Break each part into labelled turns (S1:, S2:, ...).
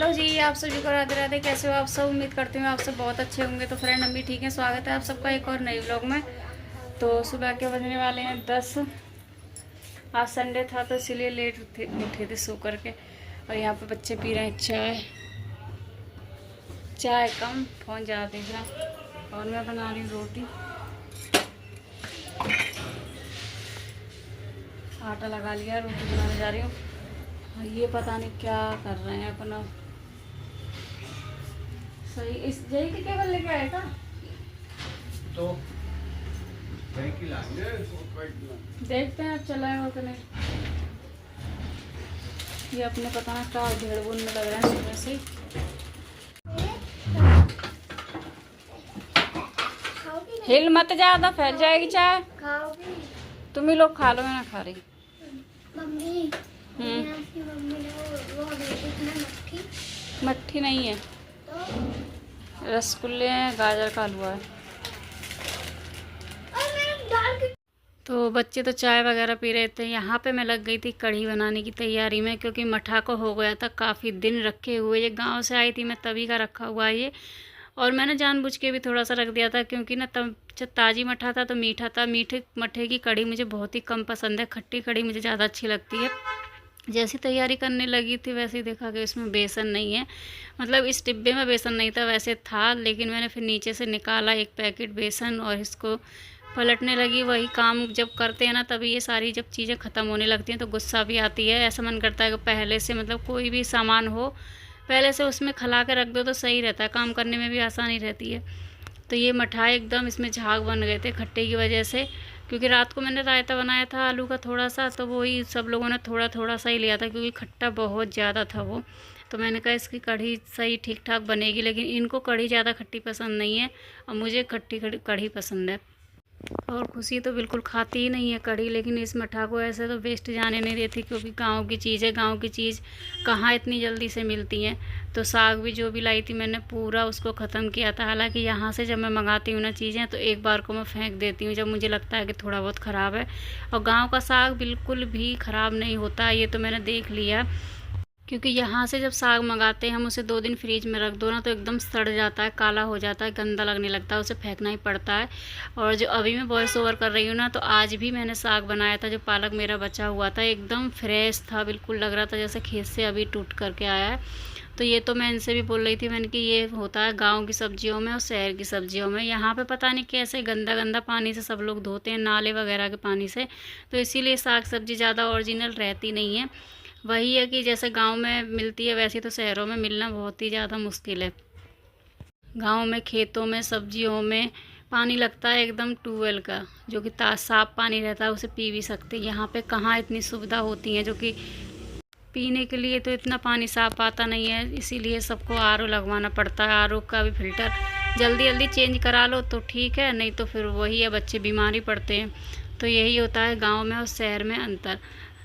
S1: Hello जी, आप सभी को राधे राधे। कैसे हो आप सब? उम्मीद करती हूँ आप सब बहुत अच्छे होंगे। तो फ्रेंड, हम भी ठीक हैं। स्वागत है आप सबका एक और नई व्लॉग में। तो सुबह के बजने वाले हैं 10। आज संडे था तो इसीलिए लेट उठे थे सो करके। और यहाँ पे बच्चे पी रहे हैं चाय। चाय कम, फ़ोन ज़्यादा देख रहा है। और मैं बना रही हूँ रोटी। आटा लगा लिया, रोटी बनाने जा रही हूँ। और ये पता नहीं क्या कर रहे हैं अपना। सही इस जय के केबल लेके आए था
S2: तो
S1: देखते हैं अब चलाएगा कि नहीं। ये अपने पता नहीं क्या भेड़ में लग रहे हैं सुबह से। हिल मत, ज्यादा फैल जाएगी चाय। तुम ही लोग खा लो, मैं ना खा रही।
S3: मम्मी
S1: मट्ठी नहीं है,
S3: तो
S1: रसगुल्ले हैं, गाजर का हलवा है। तो बच्चे तो चाय वगैरह पी रहे थे। यहाँ पे मैं लग गई थी कढ़ी बनाने की तैयारी में, क्योंकि मठा को हो गया था काफ़ी दिन रखे हुए। ये गांव से आई थी मैं, तभी का रखा हुआ है ये। और मैंने जानबूझ के भी थोड़ा सा रख दिया था, क्योंकि ना तब जब ताज़ी मठा था तो मीठा था। मीठे मठे की कढ़ी मुझे बहुत ही कम पसंद है, खट्टी कढ़ी मुझे ज़्यादा अच्छी लगती है। जैसी तैयारी करने लगी थी वैसे ही देखा कि इसमें बेसन नहीं है। मतलब इस डिब्बे में बेसन नहीं था, वैसे था, लेकिन मैंने फिर नीचे से निकाला एक पैकेट बेसन और इसको पलटने लगी। वही काम जब करते हैं ना, तभी ये सारी जब चीज़ें ख़त्म होने लगती हैं तो गुस्सा भी आती है। ऐसा मन करता है कि पहले से, मतलब कोई भी सामान हो पहले से उसमें खला के रख दो तो सही रहता है, काम करने में भी आसानी रहती है। तो ये मिठाई एकदम इसमें झाग बन गए थे खट्टे की वजह से, क्योंकि रात को मैंने रायता बनाया था आलू का थोड़ा सा, तो वही सब लोगों ने थोड़ा थोड़ा सा ही लिया था, क्योंकि खट्टा बहुत ज़्यादा था वो। तो मैंने कहा इसकी कढ़ी सही ठीक ठाक बनेगी, लेकिन इनको कढ़ी ज़्यादा खट्टी पसंद नहीं है और मुझे खट्टी कढ़ी पसंद है। और खुशी तो बिल्कुल खाती ही नहीं है कढ़ी, लेकिन इस मठा को ऐसे तो वेस्ट जाने नहीं देती, क्योंकि गांव की चीज़ है। गांव की चीज़ कहाँ इतनी जल्दी से मिलती हैं। तो साग भी जो भी लाई थी मैंने पूरा उसको ख़त्म किया था। हालांकि यहाँ से जब मैं मंगाती हूँ ना चीज़ें, तो एक बार को मैं फेंक देती हूँ जब मुझे लगता है कि थोड़ा बहुत ख़राब है। और गाँव का साग बिल्कुल भी ख़राब नहीं होता, ये तो मैंने देख लिया। क्योंकि यहाँ से जब साग मंगाते हैं हम, उसे 2 दिन फ्रिज में रख दो ना तो एकदम सड़ जाता है, काला हो जाता है, गंदा लगने लगता है, उसे फेंकना ही पड़ता है। और जो अभी मैं वॉइस ओवर कर रही हूँ ना, तो आज भी मैंने साग बनाया था। जो पालक मेरा बचा हुआ था एकदम फ्रेश था, बिल्कुल लग रहा था जैसे खेत से अभी टूट करके आया है। तो ये तो मैं इनसे भी बोल रही थी मैंने कि ये होता है गांव की सब्जियों में और शहर की सब्जियों में। यहाँ पे पता नहीं कैसे गंदा गंदा पानी से सब लोग धोते हैं, नाले वगैरह के पानी से, तो इसीलिए साग सब्जी ज़्यादा ओरिजिनल रहती नहीं है। वही है कि जैसे गांव में मिलती है वैसे तो शहरों में मिलना बहुत ही ज़्यादा मुश्किल है। गांव में खेतों में सब्जियों में पानी लगता है एकदम ट्यूबवेल का, जो कि साफ पानी रहता है, उसे पी भी सकते हैं। यहाँ पे कहाँ इतनी सुविधा होती है, जो कि पीने के लिए तो इतना पानी साफ आता नहीं है, इसीलिए सबको आरओ लगवाना पड़ता है। आरओ का भी फिल्टर जल्दी जल्दी चेंज करा लो तो ठीक है, नहीं तो फिर वही है, बच्चे बीमार ही पड़ते हैं। तो यही होता है गांव में और शहर में अंतर।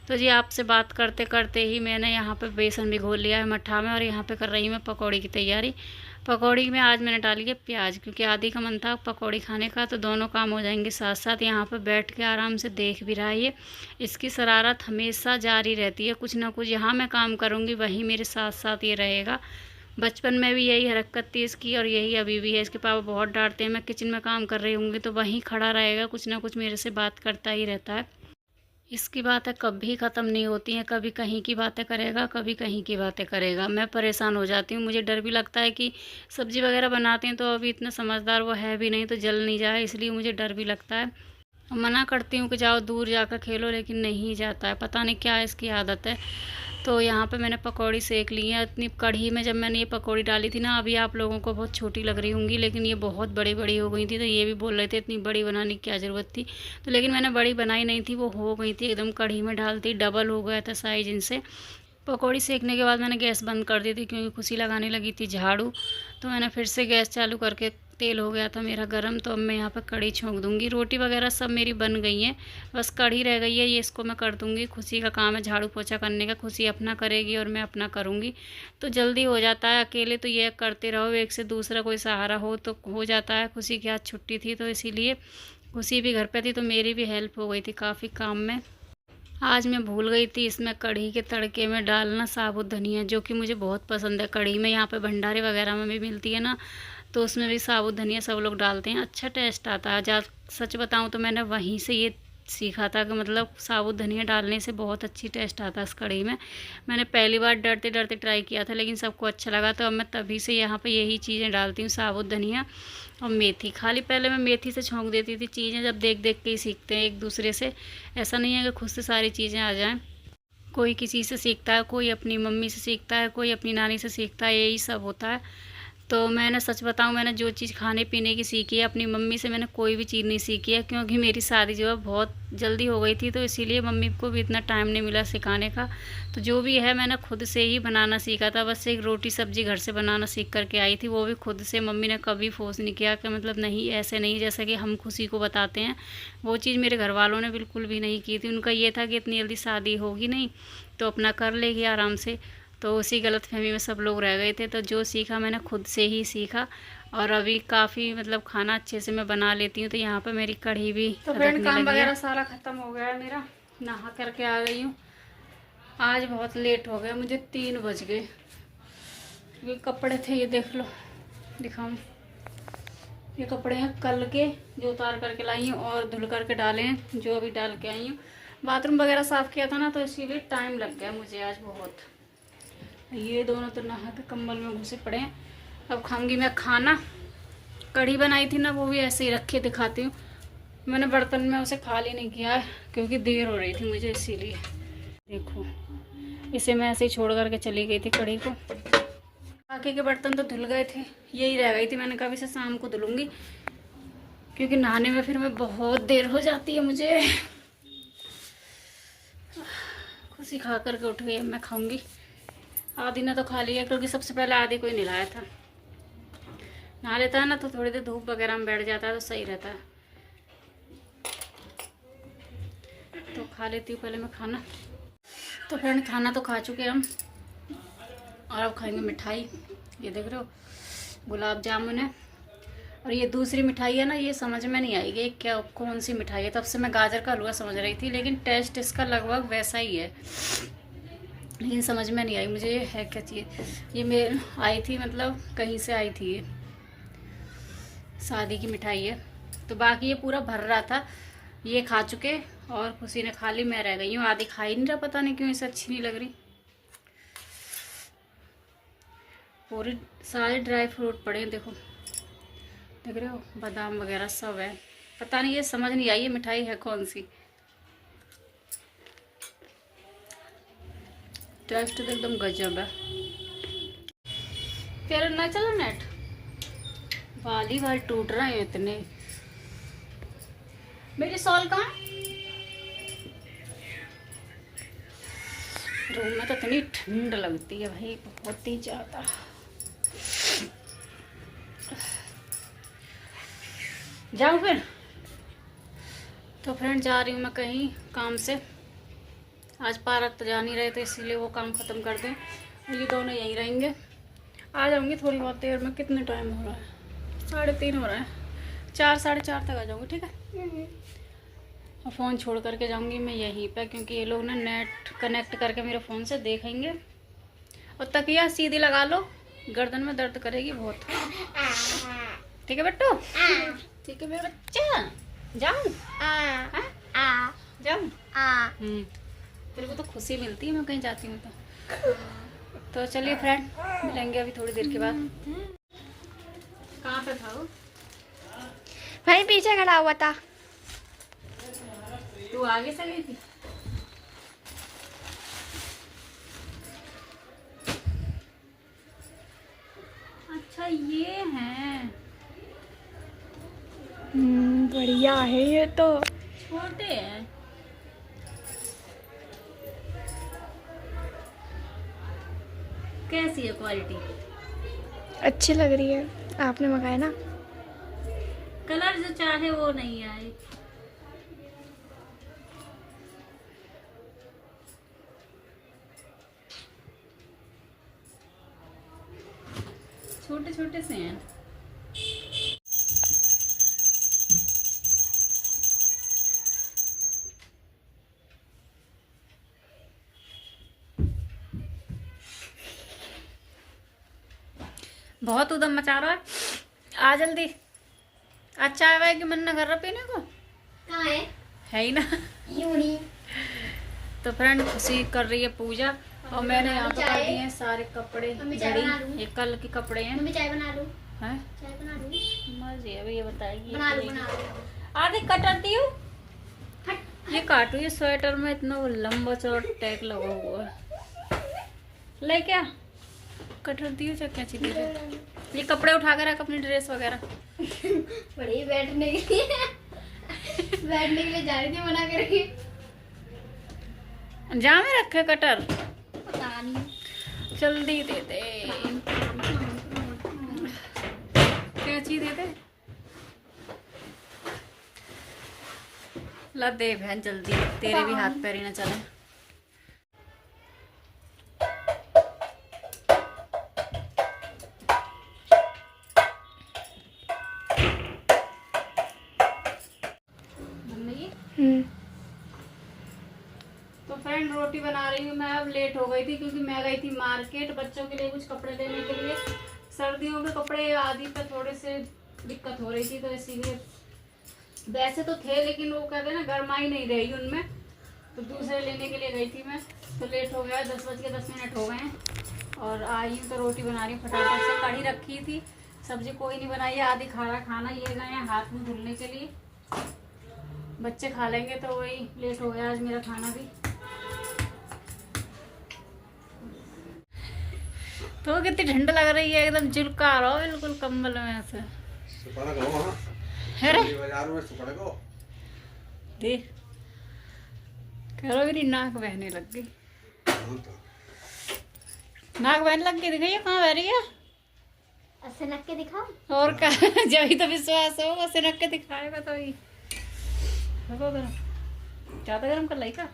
S1: तो जी आपसे बात करते करते ही मैंने यहाँ पे बेसन भिगो लिया है मट्ठा में, और यहाँ पे कर रही हूँ मैं पकौड़ी की तैयारी। पकौड़ी में आज मैंने डाली है प्याज, क्योंकि आदि का मन था पकौड़ी खाने का, तो दोनों काम हो जाएंगे साथ साथ। यहाँ पे बैठ के आराम से देख भी रहा है ये। इसकी शरारत हमेशा जारी रहती है, कुछ ना कुछ यहाँ मैं काम करूँगी वहीं मेरे साथ साथ ये रहेगा। बचपन में भी यही हरकत थी इसकी और यही अभी भी है। इसके पापा बहुत डांटते हैं, मैं किचन में काम कर रही होंगी तो वहीं खड़ा रहेगा, कुछ ना कुछ मेरे से बात करता ही रहता है। इसकी बातें कभी ख़त्म नहीं होती हैं, कभी कहीं की बातें करेगा, कभी कहीं की बातें करेगा। मैं परेशान हो जाती हूँ, मुझे डर भी लगता है कि सब्ज़ी वगैरह बनाते हैं तो अभी इतना समझदार वो है भी नहीं, तो जल नहीं जाए, इसलिए मुझे डर भी लगता है। मना करती हूँ कि जाओ दूर जाकर खेलो, लेकिन नहीं जाता है, पता नहीं क्या इसकी आदत है। तो यहाँ पे मैंने पकौड़ी सेक ली है। इतनी कढ़ी में जब मैंने ये पकौड़ी डाली थी ना, अभी आप लोगों को बहुत छोटी लग रही होंगी, लेकिन ये बहुत बड़ी बड़ी हो गई थी। तो ये भी बोल रहे थे इतनी बड़ी बनाने की क्या ज़रूरत थी, तो लेकिन मैंने बड़ी बनाई नहीं थी, वो हो गई थी एकदम। कढ़ी में डालती डबल हो गया था साइज इनसे। पकौड़ी सेकने के बाद मैंने गैस बंद कर दी थी, क्योंकि खुशी लगाने लगी थी झाड़ू। तो मैंने फिर से गैस चालू करके, तेल हो गया था मेरा गरम, तो अब मैं यहाँ पर कढ़ी छोंक दूँगी। रोटी वगैरह सब मेरी बन गई हैं, बस कढ़ी रह गई है, ये इसको मैं कर दूँगी। खुशी का काम है झाड़ू पोछा करने का, खुशी अपना करेगी और मैं अपना करूँगी, तो जल्दी हो जाता है। अकेले तो ये करते रहो, एक से दूसरा कोई सहारा हो तो हो जाता है। खुशी की आज छुट्टी थी तो इसीलिए खुशी भी घर पे थी, तो मेरी भी हेल्प हो गई थी काफ़ी काम में। आज मैं भूल गई थी इसमें कढ़ी के तड़के में डालना साबुत धनिया, जो कि मुझे बहुत पसंद है। कढ़ी में यहाँ पे भंडारे वगैरह में भी मिलती है ना, तो उसमें भी साबुत धनिया सब लोग डालते हैं, अच्छा टेस्ट आता है। जा सच बताऊँ तो मैंने वहीं से ये सीखा था कि मतलब साबुत धनिया डालने से बहुत अच्छी टेस्ट आता है इस कढ़ी में। मैंने पहली बार डरते डरते ट्राई किया था, लेकिन सबको अच्छा लगा, तो अब मैं तभी से यहाँ पे यही चीज़ें डालती हूँ, साबुत धनिया और मेथी। खाली पहले मैं मेथी से छौंक देती थी चीज़ें, जब देख देख के ही सीखते हैं एक दूसरे से। ऐसा नहीं है कि खुद से सारी चीज़ें आ जाएँ। कोई किसी से सीखता है, कोई अपनी मम्मी से सीखता है, कोई अपनी नानी से सीखता है, यही सब होता है। तो मैंने सच बताऊं, मैंने जो चीज़ खाने पीने की सीखी है अपनी मम्मी से, मैंने कोई भी चीज़ नहीं सीखी है, क्योंकि मेरी शादी जो है बहुत जल्दी हो गई थी, तो इसीलिए मम्मी को भी इतना टाइम नहीं मिला सिखाने का। तो जो भी है मैंने खुद से ही बनाना सीखा था। बस एक रोटी सब्ज़ी घर से बनाना सीख करके आई थी, वो भी खुद से। मम्मी ने कभी फोर्स नहीं किया कि मतलब नहीं ऐसे नहीं, जैसा कि हम खुशी को बताते हैं, वो चीज़ मेरे घर वालों ने बिल्कुल भी नहीं की थी। उनका ये था कि इतनी जल्दी शादी होगी नहीं, तो अपना कर लेगी आराम से। तो उसी गलतफहमी में सब लोग रह गए थे। तो जो सीखा मैंने खुद से ही सीखा, और अभी काफ़ी मतलब खाना अच्छे से मैं बना लेती हूँ। तो यहाँ पर मेरी कढ़ी भी
S3: तो फ्रेंड काम वगैरह
S1: सारा ख़त्म हो गया है मेरा, नहा करके आ गई हूँ। आज बहुत लेट हो गया, मुझे 3 बज गए। ये कपड़े थे, ये देख लो, दिखाऊँ। ये कपड़े हैं कल के, जो उतार करके लाई हूँ और धुल करके डाले हैं, जो अभी डाल के आई हूँ। बाथरूम वगैरह साफ़ किया था ना, तो इसीलिए टाइम लग गया मुझे आज बहुत। ये दोनों तो नहा के कंबल में घुसे पड़े हैं। अब खाऊंगी मैं खाना। कढ़ी बनाई थी ना, वो भी ऐसे ही रखे दिखाती हूँ। मैंने बर्तन में उसे खाली नहीं किया है, क्योंकि देर हो रही थी मुझे, इसीलिए। देखो, इसे मैं ऐसे ही छोड़ करके चली गई थी कढ़ी को। बाकी के बर्तन तो धुल गए थे, यही रह गई थी। मैंने कहा इसे शाम को धुलूंगी, क्योंकि नहाने में फिर मैं बहुत देर हो जाती है मुझे। खुशी खा करके उठ गई, अब मैं खाऊंगी। आधी ने तो खा लिया, क्योंकि सबसे पहले आधी को ही नहलाया था। नहा लेता है ना तो थोड़ी देर धूप वगैरह में बैठ जाता है, तो सही रहता है। तो खा लेती हूँ पहले मैं खाना। तो फ्रेंड, खाना तो खा चुके हम, और अब खाएंगे मिठाई। ये देख रहे हो, गुलाब जामुन है। और ये दूसरी मिठाई है ना, ये समझ में नहीं आएगी क्या कौन सी मिठाई है। तब से मैं गाजर का हलवा समझ रही थी, लेकिन टेस्ट इसका लगभग वैसा ही है, लेकिन समझ में नहीं आई मुझे ये है क्या चीज़। ये मेरे आई थी, मतलब कहीं से आई थी, ये शादी की मिठाई है। तो बाकी ये पूरा भर रहा था, ये खा चुके, और खुशी ने खा ली, मैं रह गई हूँ। आधी खा ही नहीं रहा, पता नहीं क्यों इसे अच्छी नहीं लग रही। पूरे सारे ड्राई फ्रूट पड़े हैं, देखो, देख रहे हो, बादाम वगैरह सब है। पता नहीं, ये समझ नहीं आई ये मिठाई है कौन सी। टेस्ट तो एकदम गजब है। तेरा ना चला नेट, वाली वाल टूट रहे हैं इतने। मेरी सॉल कहाँ? रूम में तो इतनी ठंड लगती है भाई, बहुत ही ज़्यादा। जाऊँ फिर? तो फ्रेंड, जा रही हूँ मैं कहीं काम से। आज पार्क तो जा नहीं रहे थे, इसीलिए वो काम ख़त्म कर दें। और ये दोनों यहीं रहेंगे। आ जाऊँगी थोड़ी बहुत देर में। कितने टाइम हो रहा है? 3:30 हो रहा है। 4 साढ़े 4 तक आ जाऊँगी, ठीक है। और फ़ोन छोड़ करके जाऊँगी मैं यहीं पे, क्योंकि ये लोग ना नेट कनेक्ट करके मेरे फ़ोन से देखेंगे। और तकिया सीधी लगा लो, गर्दन में दर्द करेगी बहुत। ठीक है बेटू? ठीक है मेरा बच्चा। जाऊँ? जाऊँ? तेरे को तो खुशी मिलती है मैं कहीं जाती हूँ तो चलिए फ्रेंड, मिलेंगे अभी थोड़ी देर के बाद। कहाँ पे था वो?
S3: भाई पीछे खड़ा हुआ था।
S1: तू आगे से गई थी? अच्छा, ये है।
S3: बढ़िया है ये तो।
S1: छोटे हैं। कैसी है क्वालिटी?
S3: अच्छी लग रही है, आपने मंगाया ना।
S1: कलर जो चाहे वो नहीं आए। छोटे छोटे से हैं। बहुत उदम मचा रहा है। आ जल्दी। अच्छा है कि मन न कर रहा पीने को।
S3: कहाँ है?
S1: है ही ना।
S3: यूं नहीं।
S1: तो फ्रेंड खुशी कर रही है पूजा और मैंने यहाँ पे कर दिए हैं सारे कपड़े
S3: मम्मी चाय बना लूं?
S1: ये कल के कपड़े हैं।
S3: मम्मी चाय बना लूं?
S1: हैं?
S3: चाय बना लूं?
S1: मर्जी है भैया बताइए।
S3: बना लूं।
S1: आधी कटाती हूँ।
S3: हट।
S1: ये काटू ये स्वेटर में इतना वो लंबा चौड़ा टैग लगा हुआ है। ले क्या कटरती हूँ क्या चीज। ये कपड़े उठा कर रख अपनी ड्रेस वगैरह।
S3: बड़ी बैठने के लिए बैठने के लिए जा रही थी मना करके।
S1: जा में रखे कटर।
S3: पता नहीं।
S1: जल्दी दे दे। क्या चीज दे दे। ला दे बहन जल्दी तेरे भी हाथ पैर ही ना चले। तो फ्रेंड रोटी बना रही हूँ मैं। अब लेट हो गई थी क्योंकि मैं गई थी मार्केट बच्चों के लिए कुछ कपड़े लेने के लिए। सर्दियों के कपड़े आदि पे थोड़े से दिक्कत हो रही थी तो इसीलिए वैसे तो थे लेकिन वो कहते हैं ना गर्माई नहीं रही उनमें तो दूसरे लेने के लिए गई थी मैं। तो लेट हो गया 10:10 हो गए हैं और आई हूँ तो रोटी बना रही हूँ फटाफट से। कढ़ी रखी थी सब्जी कोई नहीं बनाई है। आधी खाना खाना ये गए हैं हाथ में धुलने के लिए। बच्चे खा लेंगे तो वही लेट हो गया आज मेरा खाना भी। तो कितनी ठंड लग रही है एकदम चिलका रहा हो बिल्कुल कंबल में ऐसे। है रे देख करो मेरी नाक बहने लग गई। नाक बहने लग गई दिखाइए कहाँ बह रही है।
S3: सिनक के दिखाओ।
S1: और क्या जब ही तो विश्वास होगा सिनक के दिखाएगा तो ही। रखो गरम ज्यादा गरम कर लाई का।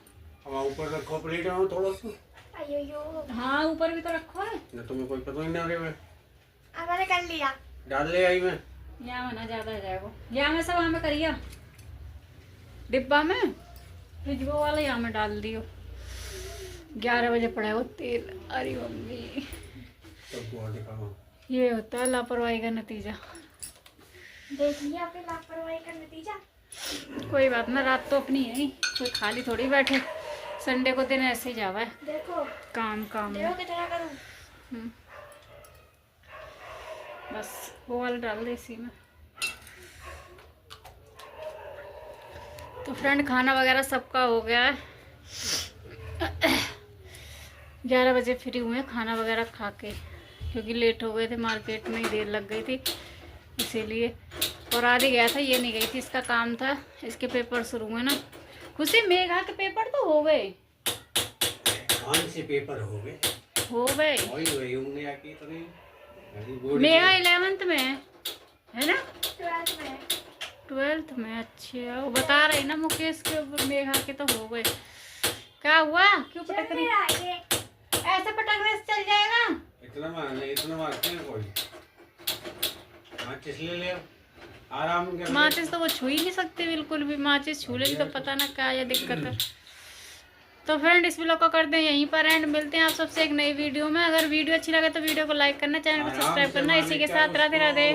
S2: ऊपर रखो प्लेट में थोड़ा सा।
S3: अयो
S1: हाँ ऊपर भी तो रखो है
S2: ना तुम्हें कोई पता ही ना रे।
S3: अब मैंने कर लिया।
S2: डाल ले आई मैं।
S1: यहाँ में ना ज्यादा हो जाएगा। यहाँ में सब वहाँ में करिए डिब्बा में फ्रिज वो वाला यहाँ में डाल दियो। 11 बजे पड़ा वो तेल। अरे मम्मी ये होता है लापरवाही का नतीजा।
S3: देख लिया आपने लापरवाही का नतीजा।
S1: कोई बात ना रात तो अपनी है ही कोई खाली थोड़ी बैठे। संडे को दिन ऐसे ही जावा है
S3: देखो
S1: काम काम
S3: देखो
S1: में।
S3: कितना करूं।
S1: बस वो वाला डाल दे इसी में। तो फ्रेंड खाना वगैरह सबका हो गया है। 11 बजे फ्री हुए खाना वगैरह खा के क्योंकि लेट हो गए थे मार्केट में ही देर लग गई थी इसीलिए। और आधी गया था ये नहीं गई थी इसका काम था इसके पेपर शुरू हुए ना। खुशी मेघा के पेपर तो हो गए।
S2: कौन से पेपर हो गए?
S1: हो गए
S2: वही होंगे आके तो नहीं।
S1: मेघा 11th में है ना
S3: 12th में।
S1: 12th में। अच्छा वो बता रही ना मुकेश के मेघा के तो हो गए। क्या हुआ क्यों पटक रही ऐसे पटकने से चल जाएगा।
S2: इतना मारते हैं कोई। माचिस ले ले आराम कर।
S1: माचिस तो वो छू ही नहीं सकती बिल्कुल भी। माचिस छू लेगी तो पता ना क्या ये दिक्कत है। तो फ्रेंड इस व्लॉग को करते हैं यहीं पर एंड। मिलते हैं आप सबसे एक नई वीडियो में। अगर वीडियो अच्छी लगे तो वीडियो को लाइक करना चैनल को सब्सक्राइब करना। इसी के साथ राधे राधे।